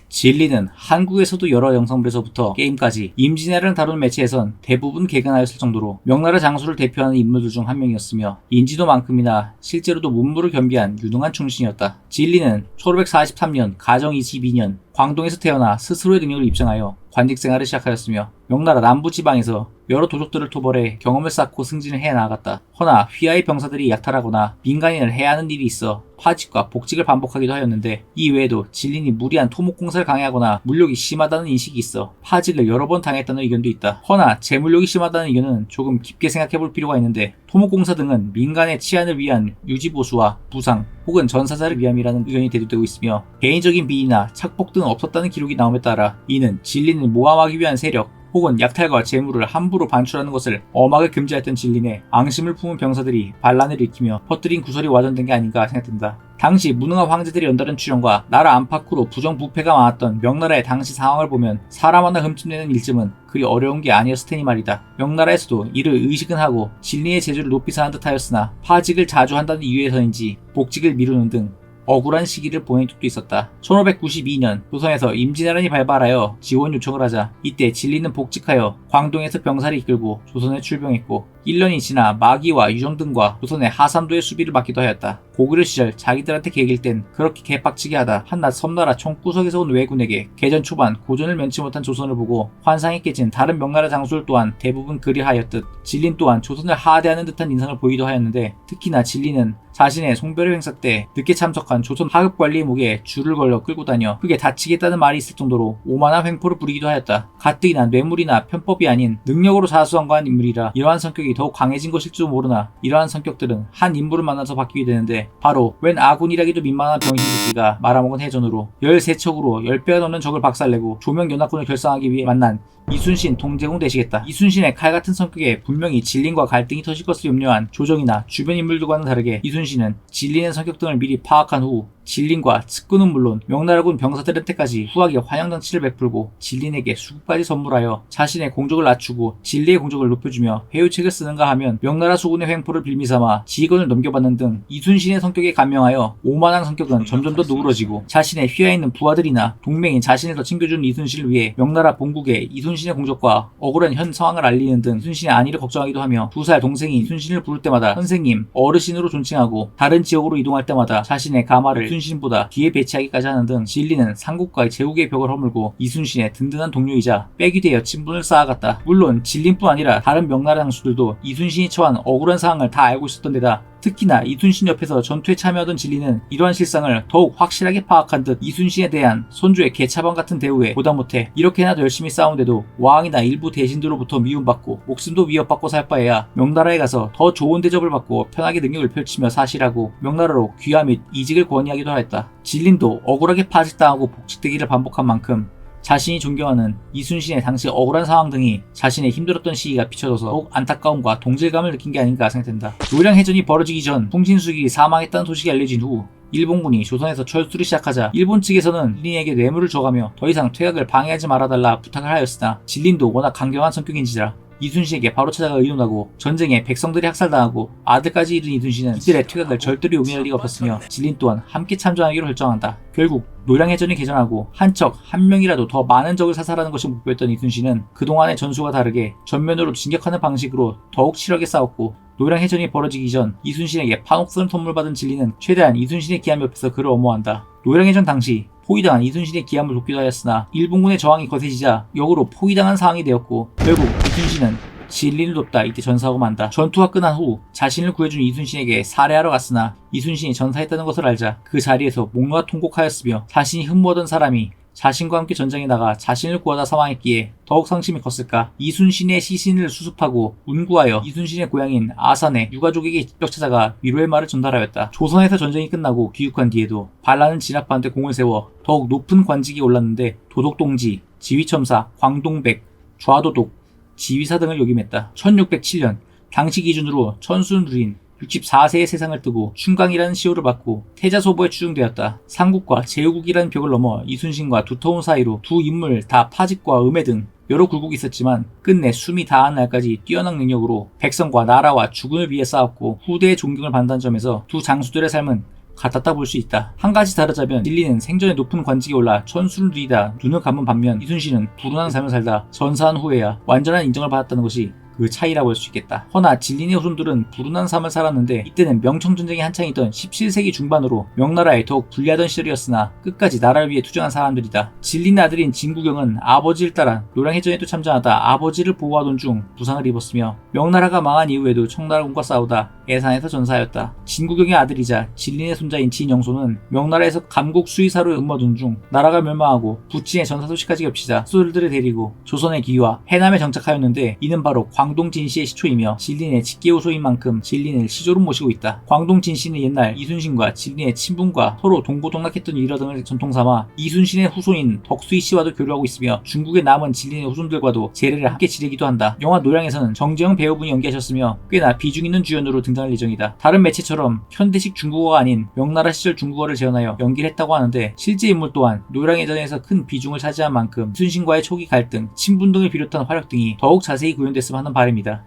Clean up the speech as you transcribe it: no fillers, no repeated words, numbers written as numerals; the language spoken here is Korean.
진리는 한국에서도 여러 영상물에서부터 게임까지 임진왜란을 다루는 매체에선 대부분 개근하였을 정도로 명나라 장수를 대표하는 인물들 중 한 명이었으며 인지도만큼이나 실제로도 문무를 겸비한 유능한 충신이었다. 진리는 1543년 가정 22년 광동에서 태어나 스스로의 능력을 입증하여 관직 생활을 시작하였으며 명나라 남부지방에서 여러 도적들을 토벌해 경험을 쌓고 승진을 해나갔다. 허나 휘하의 병사들이 약탈하거나 민간인을 해하는 일이 있어 파직과 복직을 반복하기도 하였는데, 이 외에도 진린이 무리한 토목공사를 강행하거나 물욕이 심하다는 인식이 있어 파직을 여러 번 당했다는 의견도 있다. 허나 재물욕이 심하다는 의견은 조금 깊게 생각해볼 필요가 있는데, 토목공사 등은 민간의 치안을 위한 유지보수와 부상 혹은 전사자를 위함이라는 의견이 대두되고 있으며, 개인적인 비리나 착복 등은 없었다는 기록이 나옴에 따라 이는 진린을 모함하기 위한 세력 혹은 약탈과 재물을 함부로 반출하는 것을 엄하게 금지했던 진린에 앙심을 품은 병사들이 반란을 일으키며 퍼뜨린 구설이 와전된 게 아닌가 생각된다. 당시 무능한 황제들의 연달은 출현과 나라 안팎으로 부정부패가 많았던 명나라의 당시 상황을 보면 사람 하나 흠집내는 일쯤은 그리 어려운 게 아니었을 테니 말이다. 명나라에서도 이를 의식은 하고 진리의 재주를 높이 사는 듯 하였으나 파직을 자주 한다는 이유에서인지 복직을 미루는 등 억울한 시기를 보낸 적도 있었다. 1592년 조선에서 임진왜란이 발발하여 지원 요청을 하자 이때 진리는 복직하여 광동에서 병사를 이끌고 조선에 출병했고, 1년이 지나 마기와 유정 등과 조선의 하산도의 수비를 맡기도 하였다. 고구려 시절 자기들한테 개길 땐 그렇게 개빡치게 하다 한낱 섬나라 총구석에서 온 왜군에게 개전 초반 고전을 면치 못한 조선을 보고 환상이 깨진 다른 명나라 장수들 또한 대부분 그리하였듯 진린 또한 조선을 하대하는 듯한 인상을 보이기도 하였는데, 특히나 진리는 자신의 송별회 행사 때 늦게 참석한 조선 하급관리의 목에 줄을 걸려 끌고 다녀 크게 다치겠다는 말이 있을 정도로 오만한 횡포를 부리기도 하였다. 가뜩이나 뇌물이나 편법이 아닌 능력으로 자수성가한 인물이라 이러한 성격이 더욱 강해진 것일지도 모르나, 이러한 성격들은 한 인물을 만나서 바뀌게 되는데, 바로 웬 아군이라기도 민망한 병신새끼가 말아먹은 해전으로 13척으로 10배가 넘는 적을 박살내고 조명연합군을 결성하기 위해 만난 이순신 동제공 되시겠다. 이순신의 칼같은 성격에 분명히 진린과 갈등이 터질 것을 염려한 조정이나 주변 인물들과는 다르게 이순신은 진린의 성격 등을 미리 파악한 후 진린과 측근은 물론 명나라군 병사들한테까지 후하게 환영장치를 베풀고 진린에게 수국까지 선물하여 자신의 공적을 낮추고 진리의 공적을 높여주며 회유책을 쓰는가 하면 명나라 수군의 횡포를 빌미삼아 지휘권을 넘겨받는 등 이순신의 성격에 감명하여 오만한 성격은 점점 더 누그러지고, 자신의 휘하에 있는 부하들이나 동맹인 자신을 더 챙겨주는 이순신을 위해 명나라 본국에 이순신의 공적과 억울한 현 상황을 알리는 등 이순신의 안위를 걱정하기도 하며, 2살 동생이 이순신을 부를 때마다 선생님, 어르신으로 존칭하고 다른 지역으로 이동할 때마다 자신의 가마를 이순신보다 뒤에 배치하기까지 하는 등 진리는 삼국과의 제국의 벽을 허물고 이순신의 든든한 동료이자 백이 되어 친분을 쌓아갔다. 물론 진린뿐 아니라 다른 명나라 장수들도 이순신이 처한 억울한 상황을 다 알고 있었던 데다 특히나 이순신 옆에서 전투에 참여하던 진리는 이러한 실상을 더욱 확실하게 파악한 듯 이순신에 대한 선조의 개차반 같은 대우에 보다 못해 이렇게나 더 열심히 싸운데도 왕이나 일부 대신들로부터 미움받고 목숨도 위협받고 살 바에야 명나라에 가서 더 좋은 대접을 받고 편하게 능력을 펼치며 사시라고 명나라로 귀화 및 이직을 권유하기도 하였다. 진린도 억울하게 파직당하고 복직되기를 반복한 만큼 자신이 존경하는 이순신의 당시 억울한 상황 등이 자신의 힘들었던 시기가 비춰져서 더욱 안타까움과 동질감을 느낀 게 아닌가 생각된다. 노량해전이 벌어지기 전 송신숙이 사망했다는 소식이 알려진 후 일본군이 조선에서 철수를 시작하자 일본 측에서는 진린에게 뇌물을 줘가며 더 이상 퇴각을 방해하지 말아달라 부탁을 하였으나, 진린도 워낙 강경한 성격인지라 이순신에게 바로 찾아가 의논하고 전쟁에 백성들이 학살당하고 아들까지 잃은 이순신은 이들의 퇴각을 절대로 용인할 리가 없었으며 진린 또한 함께 참전하기로 결정한다. 결국 노량해전이 개전하고 한 척 한 명이라도 더 많은 적을 사살하는 것이 목표였던 이순신은 그동안의 전술과 다르게 전면으로 진격하는 방식으로 더욱 치열하게 싸웠고, 노량해전이 벌어지기 전 이순신에게 판옥선을 선물받은 진리는 최대한 이순신의 기함 옆에서 그를 엄호한다. 노량해전 당시 포위당한 이순신의 기함을 돕기도 하였으나 일본군의 저항이 거세지자 역으로 포위당한 상황이 되었고, 결국 이순신은 진린을 돕다 이때 전사하고 만다. 전투가 끝난 후 자신을 구해준 이순신에게 살해하러 갔으나 이순신이 전사했다는 것을 알자 그 자리에서 목놓아 통곡하였으며, 자신이 흠모하던 사람이 자신과 함께 전장에 나가 자신을 구하다 사망했기에 더욱 상심이 컸을까 이순신의 시신을 수습하고 운구하여 이순신의 고향인 아산의 유가족에게 직접 찾아가 위로의 말을 전달하였다. 조선에서 전쟁이 끝나고 귀국한 뒤에도 반란은 진압하는데 공을 세워 더욱 높은 관직에 올랐는데 도독동지, 지휘첨사, 광동백, 좌도독, 지휘사 등을 역임했다. 1607년 당시 기준으로 천수는 누린 64세의 세상을 뜨고 춘강이라는 시호를 받고 태자소보에 추중되었다. 삼국과 제후국이라는 벽을 넘어 이순신과 두터운 사이로 두 인물 다 파직과 음해 등 여러 굴곡이 있었지만 끝내 숨이 다한 날까지 뛰어난 능력으로 백성과 나라와 주군을 위해 싸웠고 후대의 존경을 받는다는 점에서 두 장수들의 삶은 같았다 볼 수 있다. 한 가지 다르자면 진리는 생전에 높은 관직에 올라 천수를 누리다 눈을 감은 반면 이순신은 불운한 삶을 살다 전사한 후에야 완전한 인정을 받았다는 것이 그 차이라고 할 수 있겠다. 허나 진린의 후손들은 불운한 삶을 살았는데 이때는 명청전쟁이 한창이던 17세기 중반으로 명나라에 더욱 불리하던 시절이었으나 끝까지 나라를 위해 투쟁한 사람들이다. 진린의 아들인 진구경은 아버지를 따라 노량해전에도 참전하다 아버지를 보호하던 중 부상을 입었으며 명나라가 망한 이후에도 청나라군과 싸우다 애산에서 전사하였다. 진구경의 아들이자 진린의 손자인 진영소는 명나라에서 감국 수의사로 근무하던 중 나라가 멸망하고 부친의 전사 소식까지 겹치자 수들을 데리고 조선에 기와 해남에 정착하였는데 이는 바로 광동 진씨의 시초이며 진린의 직계후손인 만큼 진린을 시조로 모시고 있다. 광동 진씨는 옛날 이순신과 진린의 친분과 서로 동고동락했던 일화 등을 전통삼아 이순신의 후손인 덕수이 씨와도 교류하고 있으며 중국에 남은 진린의 후손들과도 제례를 함께 지내기도 한다. 영화 노량에서는 정재영 배우분이 연기하셨으며 꽤나 비중 있는 주연으로 등장할 예정이다. 다른 매체처럼 현대식 중국어가 아닌 명나라 시절 중국어를 재현하여 연기를 했다고 하는데 실제 인물 또한 노량해전에서 큰 비중을 차지한 만큼 이순신과의 초기 갈등, 친분 등을 비롯한 활약 등이 더욱 자세히 구현됐으면 하는 바람이다.